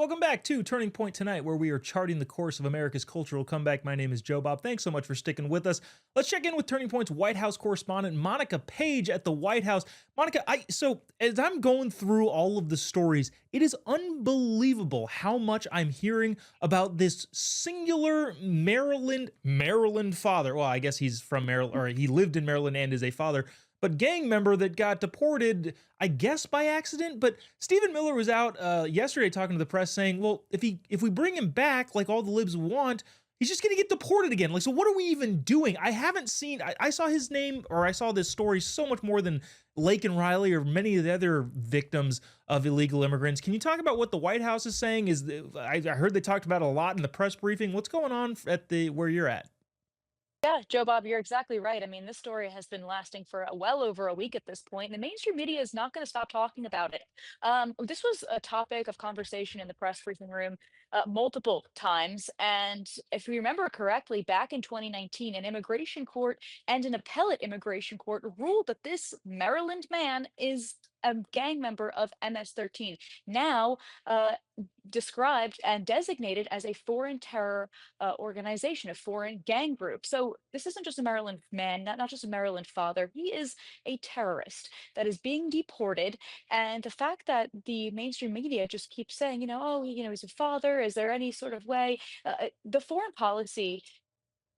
Welcome back to Turning Point Tonight, where we are charting the course of America's cultural comeback. My name is Jobob. Thanks so much for sticking with us. Let's check in with Turning Point's White House correspondent, Monica Page at the White House. Monica, so as I'm going through all of the stories, it is unbelievable how much I'm hearing about this singular Maryland father. Well, I guess he's from Maryland, or he lived in Maryland and is a father, but gang member that got deported, I guess by accident. But Stephen Miller was out yesterday talking to the press saying, well, if we bring him back like all the libs want, he's just gonna get deported again. Like, so what are we even doing? I haven't seen, I saw his name, or I saw this story so much more than Lake and Riley or many of the other victims of illegal immigrants. Can you talk about what the White House is saying? I heard they talked about it a lot in the press briefing. What's going on at where you're at? Yeah, Joe Bob, you're exactly right. I mean, this story has been lasting for well over a week at this point. The mainstream media is not going to stop talking about it. This was a topic of conversation in the press briefing room multiple times. And if we remember correctly, back in 2019, an immigration court and an appellate immigration court ruled that this Maryland man is a gang member of MS-13. Now, described and designated as a foreign terror organization, a foreign gang group. So this isn't just a Maryland man, not just a Maryland father. He is a terrorist that is being deported. And the fact that the mainstream media just keeps saying, oh, he's a father. Is there any sort of way? The foreign policy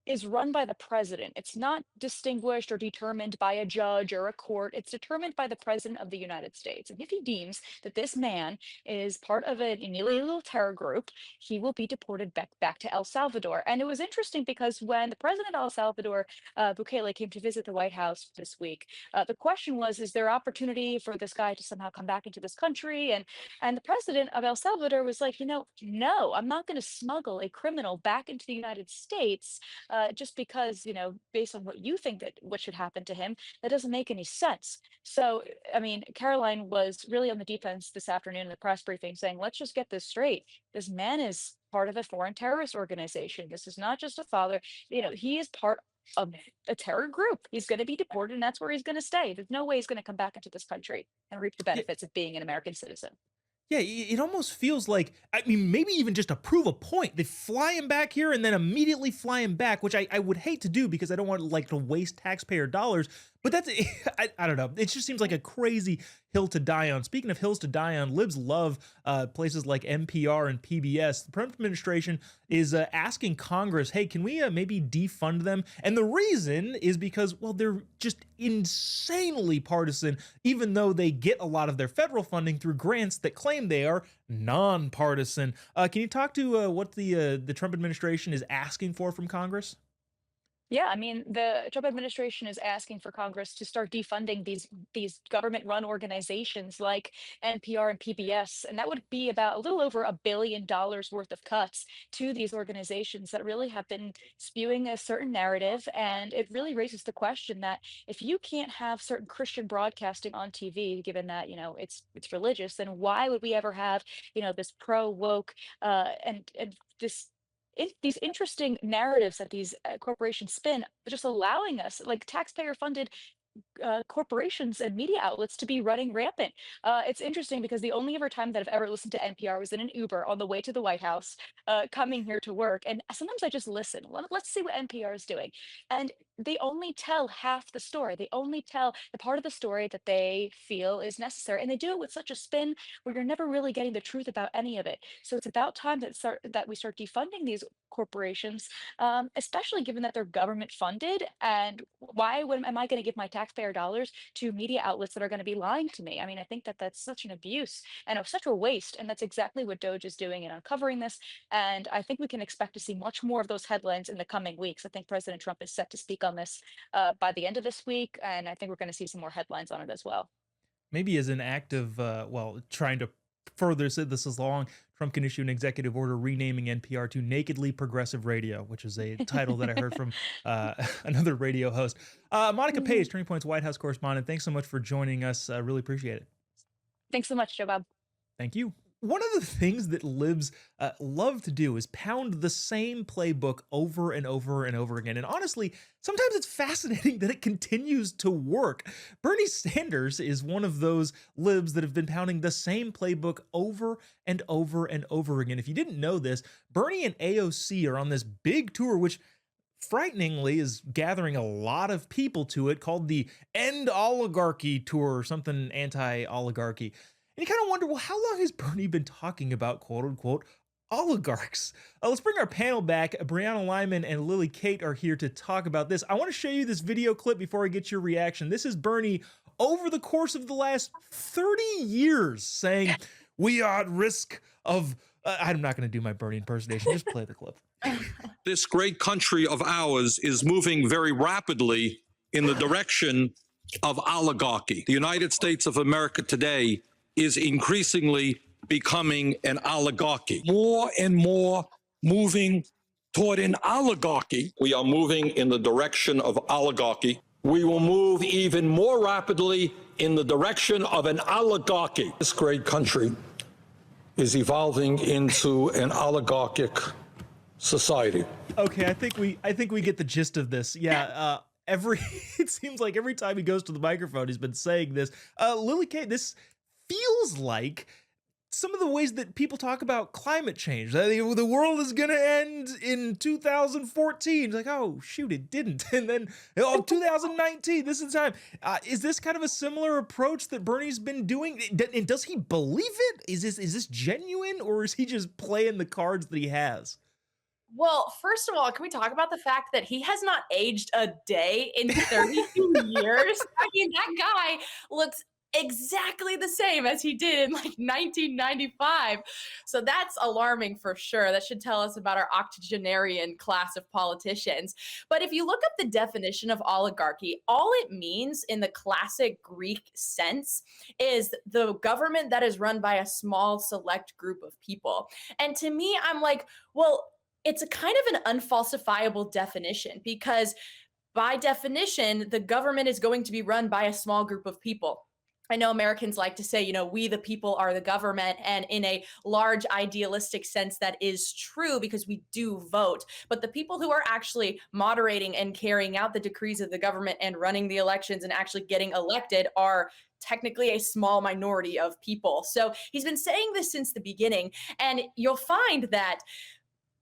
is run by the president. It's not distinguished or determined by a judge or a court. It's determined by the president of the United States. And if he deems that this man is part of an illegal terror group, he will be deported back to El Salvador. And it was interesting because when the president of El Salvador, Bukele, came to visit the White House this week, the question was, is there opportunity for this guy to somehow come back into this country? And the president of El Salvador was like, no, I'm not going to smuggle a criminal back into the United States just because, based on what you think that what should happen to him, that doesn't make any sense. So, I mean, Caroline was really on the defense this afternoon in the press briefing saying, let's just get this straight. This man is part of a foreign terrorist organization. This is not just a father. He is part of a terror group. He's going to be deported, and that's where he's going to stay. There's no way he's going to come back into this country and reap the Yeah, benefits of being an American citizen. Yeah, it almost feels like, I mean, maybe even just to prove a point, they fly him back here and then immediately fly him back, which I would hate to do because I don't want to waste taxpayer dollars. But that's, I don't know. It just seems like a crazy hill to die on. Speaking of hills to die on, libs love places like NPR and PBS. The Trump administration is asking Congress, hey, can we maybe defund them? And the reason is because, well, they're just insanely partisan, even though they get a lot of their federal funding through grants that claim they are nonpartisan. Can you talk to what the Trump administration is asking for from Congress? Yeah, I mean, the Trump administration is asking for Congress to start defunding these government-run organizations like NPR and PBS, and that would be about a little over $1 billion worth of cuts to these organizations that really have been spewing a certain narrative. And it really raises the question that if you can't have certain Christian broadcasting on TV, given that it's religious, then why would we ever have this pro woke and this these interesting narratives that these corporations spin, just allowing us, like taxpayer funded corporations and media outlets, to be running rampant. It's interesting because the only ever time that I've ever listened to NPR was in an Uber on the way to the White House, coming here to work. And sometimes I just listen. Let's see what NPR is doing. And they only tell half the story. They only tell the part of the story that they feel is necessary. And they do it with such a spin where you're never really getting the truth about any of it. So it's about time that we start defunding these corporations, especially given that they're government funded. And am I going to give my taxpayer dollars to media outlets that are going to be lying to me? I mean, I think that that's such an abuse and such a waste. And that's exactly what Doge is doing in uncovering this. And I think we can expect to see much more of those headlines in the coming weeks. I think President Trump is set to speak on this by the end of this week. And I think we're going to see some more headlines on it as well. Maybe as an act of, trying to further this along, Trump can issue an executive order renaming NPR to Nakedly Progressive Radio, which is a title that I heard from another radio host. Monica Mhm. Page, Turning Point's White House correspondent, thanks so much for joining us. Really appreciate it. Thanks so much, Joe Bob. Thank you. One of the things that libs love to do is pound the same playbook over and over and over again. And honestly, sometimes it's fascinating that it continues to work. Bernie Sanders is one of those libs that have been pounding the same playbook over and over and over again. If you didn't know this, Bernie and AOC are on this big tour, which frighteningly is gathering a lot of people to it, called the End Oligarchy Tour or something anti oligarchy. And you kind of wonder, well, how long has Bernie been talking about quote unquote oligarchs? Let's bring our panel back. Brianna Lyman and Lily Kate are here to talk about this. I want to show you this video clip before I get your reaction. This is Bernie over the course of the last 30 years saying, we are at risk of. I'm not going to do my Bernie impersonation. Just play the clip. This great country of ours is moving very rapidly in the direction of oligarchy. The United States of America today is increasingly becoming an oligarchy. More and more moving toward an oligarchy. We are moving in the direction of oligarchy. We will move even more rapidly in the direction of an oligarchy. This great country is evolving into an oligarchic society. Okay, I think we get the gist of this. Yeah, every it seems like every time he goes to the microphone, he's been saying this. Lily Kate, this feels like some of the ways that people talk about climate change. The world is gonna end in 2014. Like, oh shoot, it didn't. And then, oh, 2019, this is the time. Is this kind of a similar approach that Bernie's been doing? And does he believe it? Is this genuine, or is he just playing the cards that he has? Well, first of all, can we talk about the fact that he has not aged a day in 32 years? I mean, that guy looks exactly the same as he did in like 1995. So that's alarming for sure. That should tell us about our octogenarian class of politicians. But if you look up the definition of oligarchy, all it means in the classic Greek sense is the government that is run by a small select group of people. And to me, I'm like, well, it's a kind of an unfalsifiable definition because by definition, the government is going to be run by a small group of people. I know Americans like to say, we the people are the government. And in a large idealistic sense, that is true because we do vote. But the people who are actually moderating and carrying out the decrees of the government and running the elections and actually getting elected are technically a small minority of people. So he's been saying this since the beginning. And you'll find that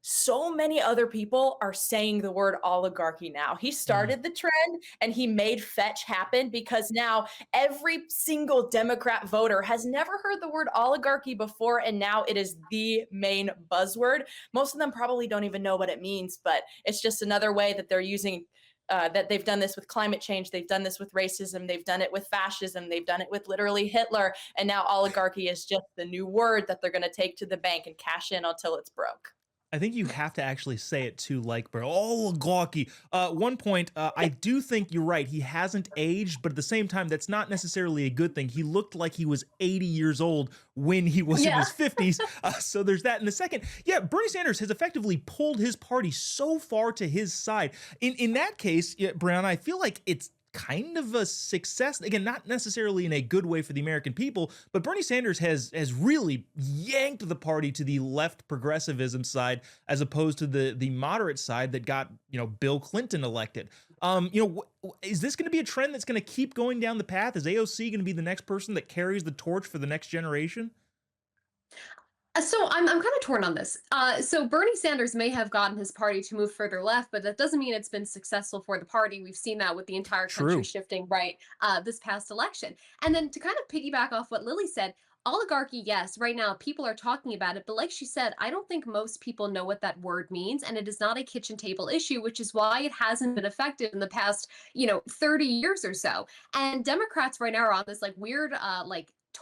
so many other people are saying the word oligarchy now. He started the trend and he made fetch happen because now every single Democrat voter has never heard the word oligarchy before, and now it is the main buzzword. Most of them probably don't even know what it means, but it's just another way that they're using that they've done this with climate change, they've done this with racism, they've done it with fascism, they've done it with literally Hitler, and now oligarchy is just the new word that they're going to take to the bank and cash in until it's broke. I think you have to actually say it too, like, bro, oligarchy. One point, I do think you're right. He hasn't aged, but at the same time, that's not necessarily a good thing. He looked like he was 80 years old when he was in his 50s. So there's that. And the second, yeah, Bernie Sanders has effectively pulled his party so far to his side. In that case, yeah, Brown, I feel like it's kind of a success. Again, not necessarily in a good way for the American people, but Bernie Sanders has really yanked the party to the left progressivism side as opposed to the moderate side that got, Bill Clinton elected. Is this going to be a trend that's going to keep going down the path? Is AOC going to be the next person that carries the torch for the next generation? So I'm kind of torn on this. So Bernie Sanders may have gotten his party to move further left, but that doesn't mean it's been successful for the party. We've seen that with the entire country True. shifting right this past election. And then to kind of piggyback off what Lily said, oligarchy, yes, right now people are talking about it, but like she said, I don't think most people know what that word means, and it is not a kitchen table issue, which is why it hasn't been effective in the past, 30 years or so. And Democrats right now are on this like weird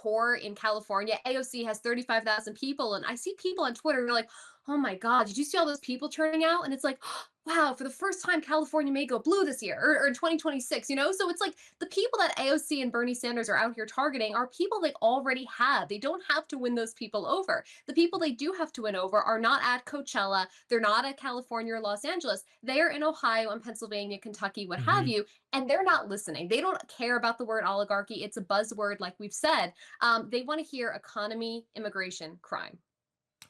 tour in California. AOC has 35,000 people, and I see people on Twitter and they're like, oh my God, did you see all those people turning out? And it's like, wow, for the first time, California may go blue this year or in 2026, you know? So it's like the people that AOC and Bernie Sanders are out here targeting are people they already have. They don't have to win those people over. The people they do have to win over are not at Coachella. They're not at California or Los Angeles. They are in Ohio and Pennsylvania, Kentucky, what have Mhm. you. And they're not listening. They don't care about the word oligarchy. It's a buzzword, like we've said. They want to hear economy, immigration, crime.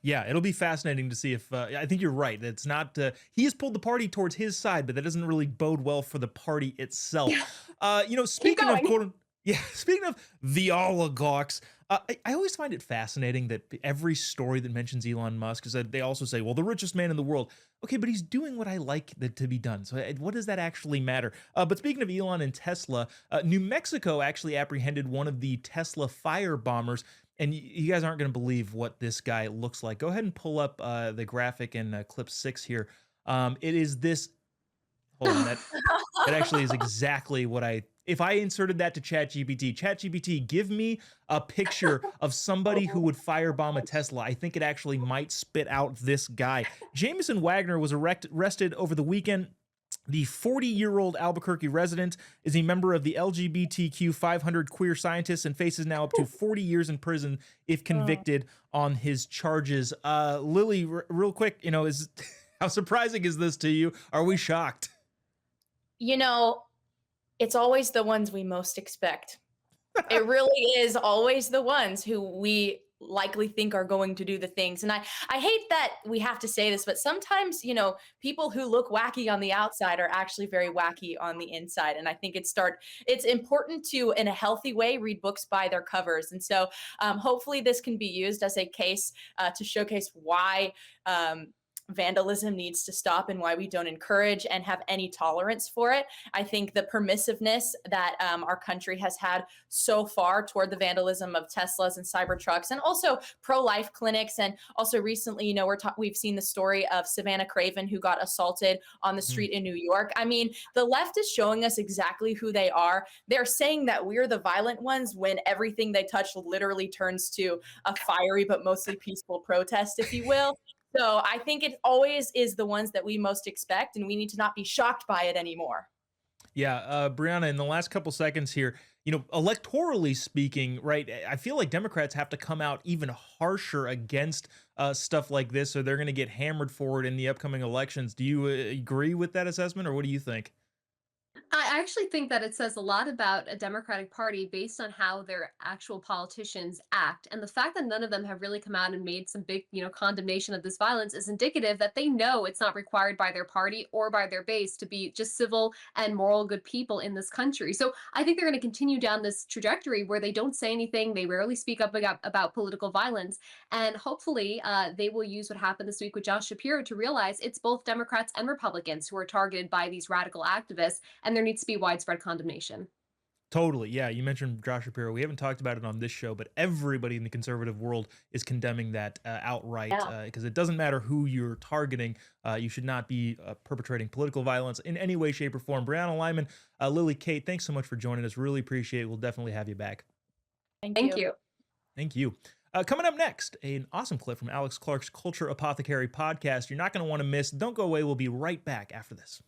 Yeah, it'll be fascinating to see if I think you're right. It's not he has pulled the party towards his side, but that doesn't really bode well for the party itself. Yeah. Keep Speaking of going. yeah, speaking of the oligarchs, I always find it fascinating that every story that mentions Elon Musk is that they also say, well, the richest man in the world. Okay, but he's doing what I like that to be done. So what does that actually matter? But speaking of Elon and Tesla, New Mexico actually apprehended one of the Tesla fire bombers. And you guys aren't going to believe what this guy looks like. Go ahead and pull up the graphic in clip 6 here. It is this. Hold on, that actually is exactly what if I inserted that to ChatGPT, give me a picture of somebody who would firebomb a Tesla. I think it actually might spit out this guy. Jameson Wagner was arrested over the weekend. The 40-year-old Albuquerque resident is a member of the LGBTQ 500 queer scientists and faces now up to 40 years in prison if convicted on his charges. Lily, real quick, is how surprising is this to you? Are we shocked? You know, it's always the ones we most expect. It really is always the ones who we likely think are going to do the things. And I hate that we have to say this, but sometimes, people who look wacky on the outside are actually very wacky on the inside. And I think it's important to, in a healthy way, read books by their covers. And so hopefully this can be used as a case to showcase why vandalism needs to stop and why we don't encourage and have any tolerance for it. I think the permissiveness that our country has had so far toward the vandalism of Teslas and Cybertrucks, and also pro-life clinics, and also recently, we've seen the story of Savannah Craven, who got assaulted on the street in New York. I mean, the left is showing us exactly who they are. They're saying that we're the violent ones when everything they touch literally turns to a fiery but mostly peaceful protest, if you will. So I think it always is the ones that we most expect, and we need to not be shocked by it anymore. Yeah, Brianna, in the last couple seconds here, electorally speaking, right, I feel like Democrats have to come out even harsher against stuff like this, or they're going to get hammered for it in the upcoming elections. Do you agree with that assessment, or what do you think? I actually think that it says a lot about a Democratic Party based on how their actual politicians act. And the fact that none of them have really come out and made some big, condemnation of this violence is indicative that they know it's not required by their party or by their base to be just civil and moral good people in this country. So I think they're going to continue down this trajectory where they don't say anything, they rarely speak up about political violence. And hopefully they will use what happened this week with Josh Shapiro to realize it's both Democrats and Republicans who are targeted by these radical activists, and there needs to be widespread condemnation. Totally. Yeah. You mentioned Josh Shapiro. We haven't talked about it on this show, but everybody in the conservative world is condemning that outright Yeah. because it doesn't matter who you're targeting. You should not be perpetrating political violence in any way, shape, or form. Brianna Lyman, Lily, Kate, thanks so much for joining us. Really appreciate it. We'll definitely have you back. Thank you. Thank you. Coming up next, an awesome clip from Alex Clark's Culture Apothecary podcast. You're not going to want to miss. Don't go away. We'll be right back after this.